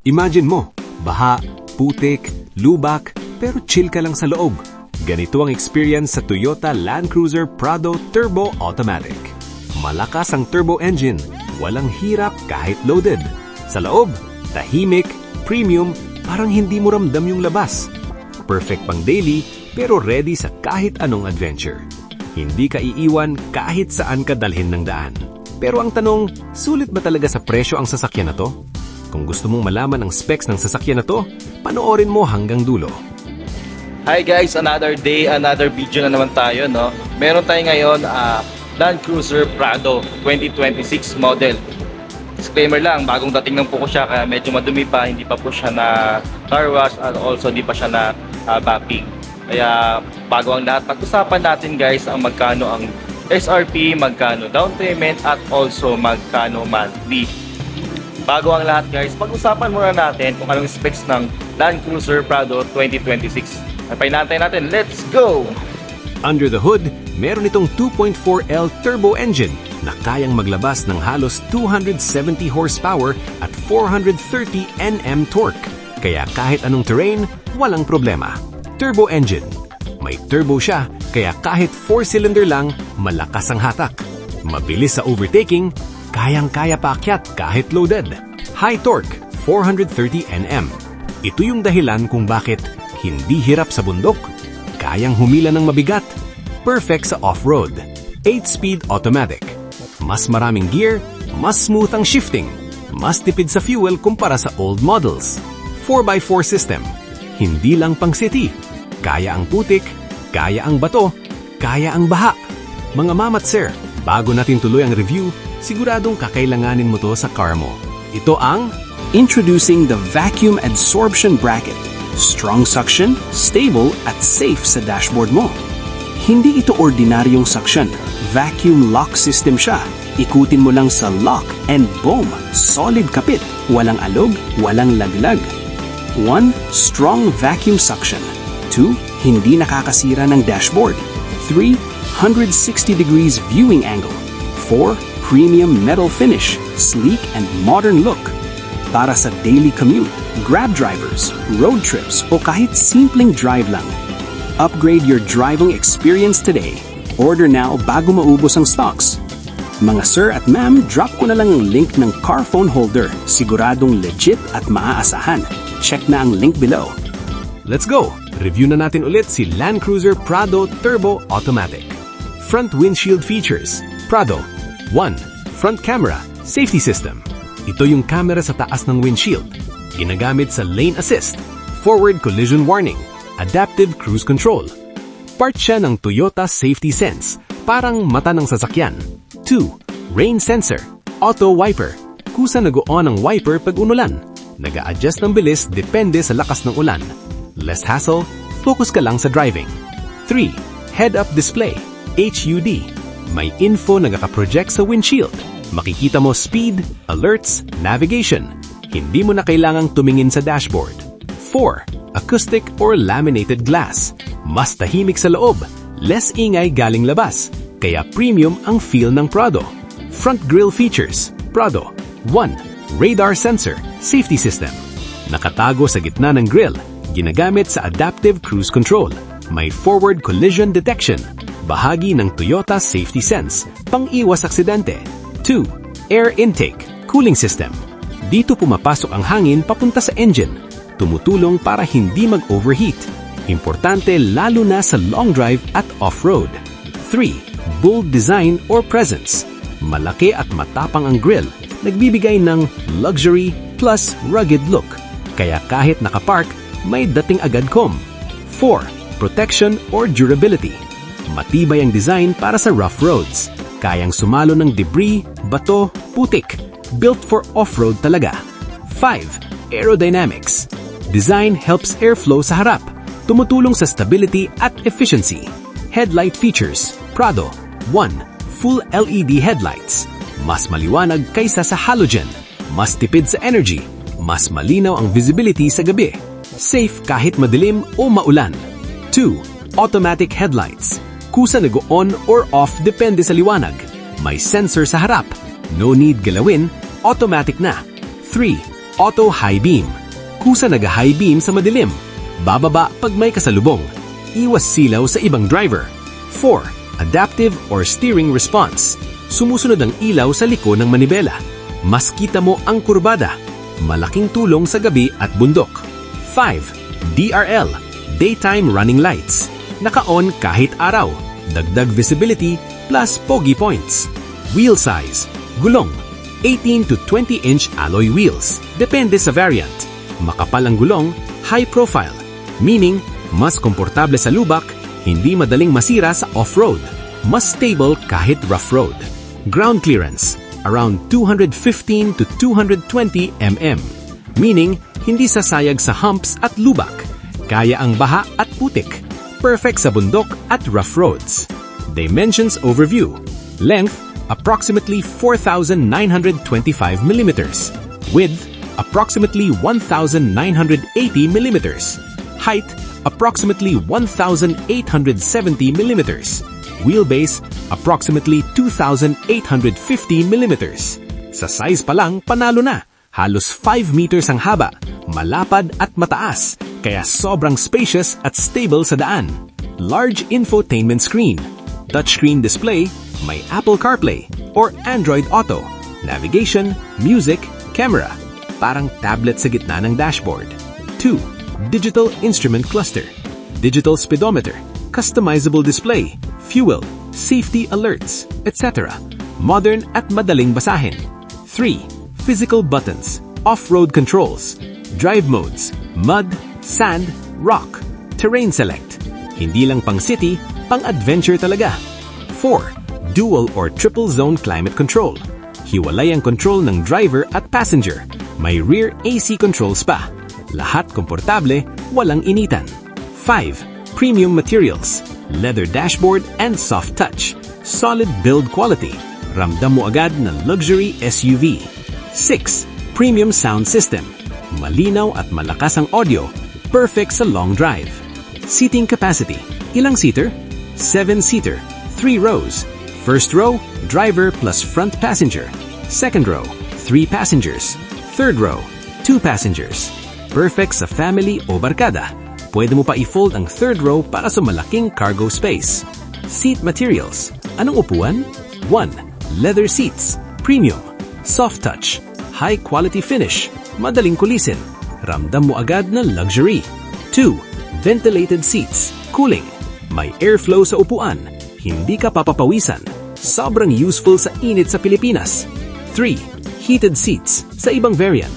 Imagine mo, baha, putik, lubak, pero chill ka lang sa loob. Ganito ang experience sa Toyota Land Cruiser Prado Turbo Automatic. Malakas ang turbo engine, walang hirap kahit loaded. Sa loob, tahimik, premium, parang hindi mo ramdam yung labas. Perfect pang daily, pero ready sa kahit anong adventure. Hindi ka iiwan kahit saan ka dalhin ng daan. Pero ang tanong, sulit ba talaga sa presyo ang sasakyan na to? Kung gusto mong malaman ang specs ng sasakyan na to, panoorin mo hanggang dulo. Hi guys, another day, another video na naman tayo, no? Meron tayo ngayon Land Cruiser Prado 2026 model. Disclaimer lang, bagong dating ng po ko siya, kaya medyo madumi pa, hindi pa po siya na car wash at also hindi pa siya na vacuuming. Kaya bago ang lahat, pag-usapan natin guys ang magkano ang SRP, magkano down payment at also magkano monthly. Bago ang lahat guys, pag-usapan muna natin kung anong specs ng Land Cruiser Prado 2026. Napay natin, let's go! Under the hood, meron itong 2.4L turbo engine na kayang maglabas ng halos 270 horsepower at 430 Nm torque. Kaya kahit anong terrain, walang problema. Turbo engine. May turbo siya, kaya kahit 4-cylinder lang, malakas ang hatak. Mabilis sa overtaking, kayang-kaya paakyat kahit loaded. High torque, 430 Nm. Ito yung dahilan kung bakit hindi hirap sa bundok, kayang humila ng mabigat, perfect sa off-road. 8-speed automatic. Mas maraming gear, mas smooth ang shifting, mas tipid sa fuel kumpara sa old models. 4x4 system. Hindi lang pang city. Kaya ang putik, kaya ang bato, kaya ang baha. Mga mama't sir, bago natin tuloy ang review, siguradong kakailanganin mo to sa car mo. Ito ang Introducing the Vacuum Adsorption Bracket. Strong suction, stable at safe sa dashboard mo. Hindi ito ordinaryong suction. Vacuum lock system siya. Ikutin mo lang sa lock and boom! Solid kapit. Walang alog, walang laglag. 1. Strong vacuum suction. 2. Hindi nakakasira ng dashboard. 3. 160 degrees viewing angle. 4. Premium metal finish. Sleek and modern look. Para sa daily commute, grab drivers, road trips o kahit simpleng drive lang. Upgrade your driving experience today. Order now bago maubos ang stocks. Mga sir at ma'am, drop ko na lang ang link ng car phone holder. Siguradong legit at maaasahan. Check na ang link below. Let's go! Review na natin ulit si Land Cruiser Prado Turbo Automatic. Front windshield features. Prado. 1. Front camera, safety system. Ito yung camera sa taas ng windshield. Ginagamit sa lane assist, forward collision warning, adaptive cruise control. Part siya ng Toyota Safety Sense, parang mata ng sasakyan. 2. Rain sensor, auto wiper. Kusa nag-on ang wiper pag umulan. Nag-a-adjust ng bilis depende sa lakas ng ulan. Less hassle, focus ka lang sa driving. 3. Head-up display, HUD. May info na nagka-project sa windshield. Makikita mo speed, alerts, navigation. Hindi mo na kailangang tumingin sa dashboard. 4. Acoustic or laminated glass. Mas tahimik sa loob, less ingay galing labas. Kaya premium ang feel ng Prado. Front grille features. Prado. 1. Radar sensor, safety system. Nakatago sa gitna ng grille. Ginagamit sa adaptive cruise control. May forward collision detection. Bahagi ng Toyota Safety Sense, pang-iwas aksidente. 2. Air intake, cooling system. Dito pumapasok ang hangin papunta sa engine. Tumutulong para hindi mag-overheat. Importante lalo na sa long drive at off-road. 3. Bold design or presence. Malaki at matapang ang grille. Nagbibigay ng luxury plus rugged look. Kaya kahit nakapark, may dating agad kom. 4. Protection or durability. Matibay ang design para sa rough roads. Kayang sumalo ng debris, bato, putik. Built for off-road talaga. 5. Aerodynamics. Design helps airflow sa harap. Tumutulong sa stability at efficiency. Headlight features. Prado. 1. Full LED headlights. Mas maliwanag kaysa sa halogen. Mas tipid sa energy. Mas malinaw ang visibility sa gabi. Safe kahit madilim o maulan. 2. Automatic headlights. Kusa nag-on or off depende sa liwanag. May sensor sa harap. No need galawin, automatic na. 3. Auto High Beam. Kusa nag-high beam sa madilim. Bababa pag may kasalubong. Iwas silaw sa ibang driver. 4. Adaptive or Steering Response. Sumusunod ang ilaw sa liko ng manibela. Mas kita mo ang kurbada. Malaking tulong sa gabi at bundok. 5. DRL. Daytime Running Lights. Naka-on kahit araw. Dagdag visibility plus pogi points. Wheel size. Gulong. 18 to 20-inch alloy wheels. Depende sa variant. Makapal ang gulong, high profile. Meaning, mas komportable sa lubak, hindi madaling masira sa off-road. Mas stable kahit rough road. Ground clearance. Around 215 to 220 mm. Meaning, hindi sasayag sa humps at lubak. Kaya ang baha at putik. Perfect sa bundok at rough roads. Dimensions overview. Length, approximately 4,925 mm. Width, approximately 1,980 mm. Height, approximately 1,870 mm. Wheelbase, approximately 2,850 mm. Sa size pa lang, panalo na. Halos 5 meters ang haba, malapad at mataas, kaya sobrang spacious at stable sa daan. Large infotainment screen. Touchscreen display, may Apple CarPlay or Android Auto. Navigation, music, camera. Parang tablet sa gitna ng dashboard. 2. Digital Instrument Cluster. Digital speedometer. Customizable display. Fuel. Safety alerts, etc. Modern at madaling basahin. 3. Physical buttons. Off-road controls. Drive modes. Mud, sand, rock. Terrain select. Hindi lang pang city, pang adventure talaga. 4. Dual or triple zone climate control. Hiwalay ang control ng driver at passenger. May rear AC controls pa. Lahat komportable, walang initan. 5. Premium materials. Leather dashboard and soft touch. Solid build quality. Ramdam mo agad na luxury SUV. 6. Premium sound system. Malinaw at malakas ang audio. Perfect sa long drive. Seating capacity. Ilang seater? 7-seater. 3 rows. First row, driver plus front passenger. Second row, 3 passengers. Third row, 2 passengers. Perfect sa family o barkada. Pwede mo pa i-fold ang third row para sa malaking cargo space. Seat materials. Anong upuan? 1. Leather seats. Premium. Soft touch. High quality finish. Madaling kulisin. Ramdam mo agad na luxury. 2. Ventilated seats. Cooling. May airflow sa upuan. Hindi ka papapawisan. Sobrang useful sa init sa Pilipinas. 3. Heated seats. Sa ibang variant.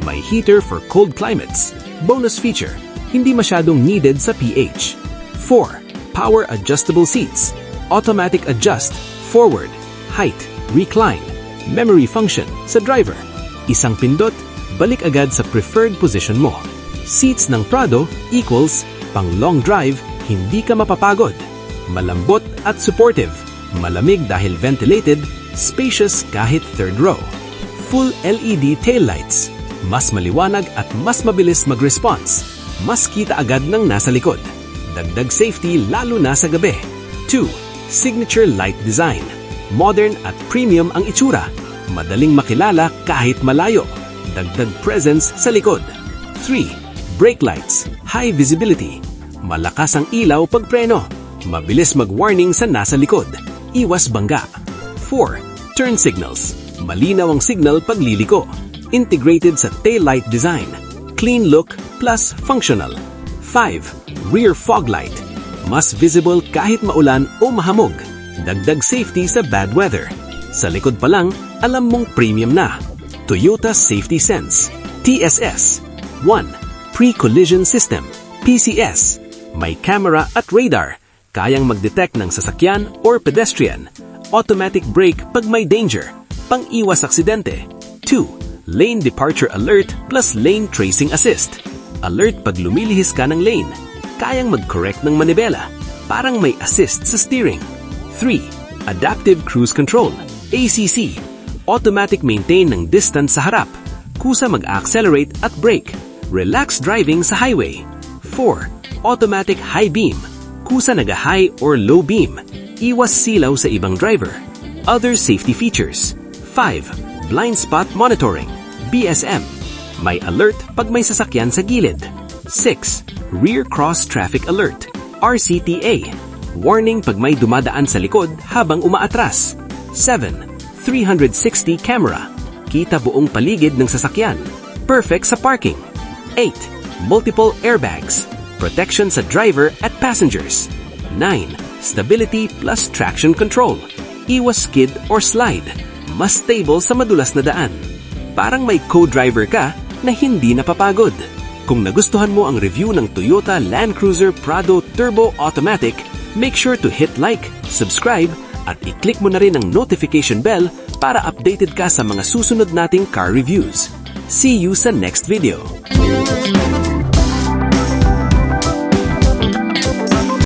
May heater for cold climates. Bonus feature. Hindi masyadong needed sa PH. 4. Power adjustable seats. Automatic adjust. Forward. Height. Recline. Memory function sa driver. Isang pindot, balik agad sa preferred position mo. Seats ng Prado equals pang long drive, hindi ka mapapagod. Malambot at supportive. Malamig dahil ventilated, spacious kahit third row. Full LED taillights. Mas maliwanag at mas mabilis mag-response. Mas kita agad ng nasa likod. Dagdag safety lalo na sa gabi. 2. Signature light design. Modern at premium ang itsura. Madaling makilala kahit malayo. Dagdag presence sa likod. 3. Brake lights. High visibility. Malakas ang ilaw pag preno. Mabilis mag-warning sa nasa likod. Iwas bangga. 4. Turn signals. Malinaw ang signal pag liliko. Integrated sa taillight design. Clean look plus functional. 5. Rear fog light. Mas visible kahit maulan o mahamog. Dagdag safety sa bad weather. Sa likod pa lang, alam mong premium na. Toyota Safety Sense. TSS. 1. Pre-collision system. PCS. May camera at radar. Kayang mag-detect ng sasakyan or pedestrian. Automatic brake pag may danger. Pang-iwas aksidente. 2. Lane departure alert plus lane tracing assist. Alert pag lumilihis ka ng lane. Kayang mag-correct ng manibela. Parang may assist sa steering. 3. Adaptive Cruise Control. ACC. Automatic maintain ng distance sa harap. Kusa mag-accelerate at brake. Relax driving sa highway. 4. Automatic High Beam. Kusa naga-high or low beam. Iwas silaw sa ibang driver. Other safety features. 5. Blind Spot Monitoring. BSM. May alert pag may sasakyan sa gilid. 6. Rear Cross Traffic Alert, RCTA. Warning pag may dumadaan sa likod habang umaatras. 7. 360 camera. Kita buong paligid ng sasakyan. Perfect sa parking. 8. Multiple airbags. Protection sa driver at passengers. 9. Stability plus traction control. Iwas skid or slide. Mas stable sa madulas na daan. Parang may co-driver ka na hindi napapagod. Kung nagustuhan mo ang review ng Toyota Land Cruiser Prado Turbo Automatic, make sure to hit like, subscribe, at i-click mo na rin ang notification bell para updated ka sa mga susunod nating car reviews. See you sa next video!